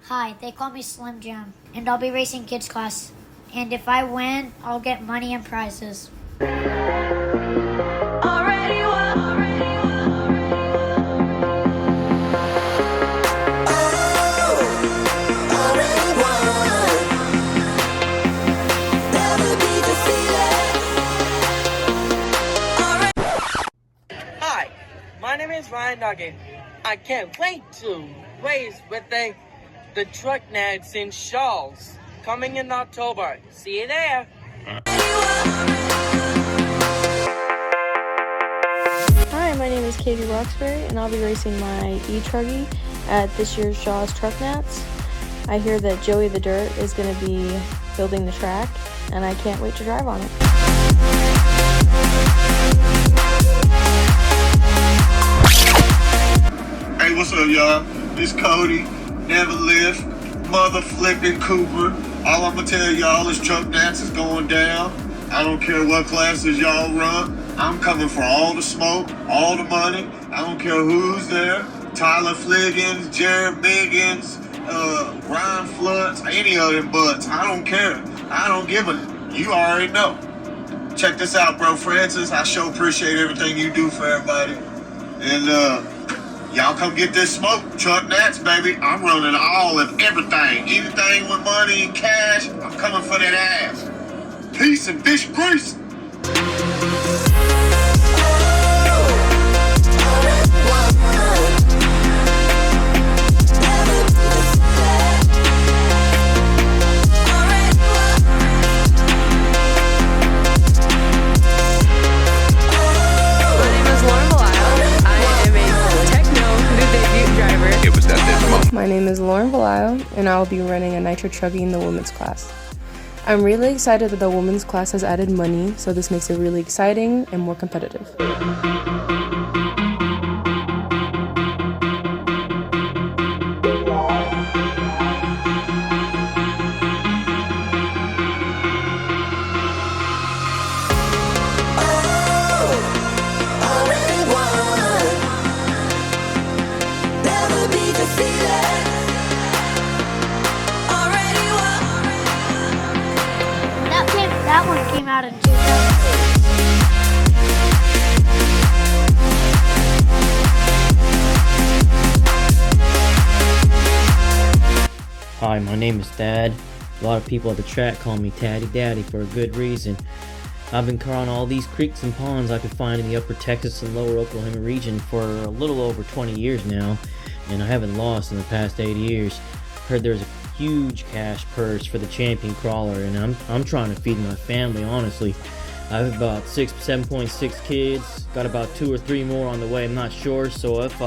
Hi, they call me Slim Jim, and I'll be racing kids class. And if I win, I'll get money and prizes. Already won. Hi, my name is Ryan Nugget. I can't wait to race with the truck nets in Shawls coming in October. See you there. Hi, my name is Cody Roxbury, and I'll be racing my e-truggy at this year's Shaw's Truck Nats. I hear that Joey the Dirt is going to be building the track, and I can't wait to drive on it. Hey, what's up, y'all? It's Cody, Never Lift, Mother Flippin' Cooper. All I'm gonna tell y'all is Truck Nats is going down. I don't care what classes y'all run. I'm coming for all the smoke, all the money. I don't care who's there. Tyler Fliggins, Jared Biggins, Ryan Flutz, any of them butts. I don't care. I don't give a. You already know. Check this out, bro, Francis. I sure appreciate everything you do for everybody. And y'all come get this smoke. Truck Nats, baby. I'm running all of everything. Anything with money and cash, I'm coming for that ass. Peace and fish grease. My name is Lauren Valayo, and I will be running a Nitro Trucking in the women's class. I'm really excited that the women's class has added money, so this makes it really exciting and more competitive. That one came out in 2000. Hi, my name is Thad. A lot of people at the track call me Tatty Daddy for a good reason. I've been crawling all these creeks and ponds I could find in the upper Texas and lower Oklahoma region for a little over 20 years now, and I haven't lost in the past 8 years. Heard there's a huge cash purse for the champion crawler, and I'm trying to feed my family, honestly. I have about 7.6 kids, got about 2 or 3 more on the way, I'm not sure, so if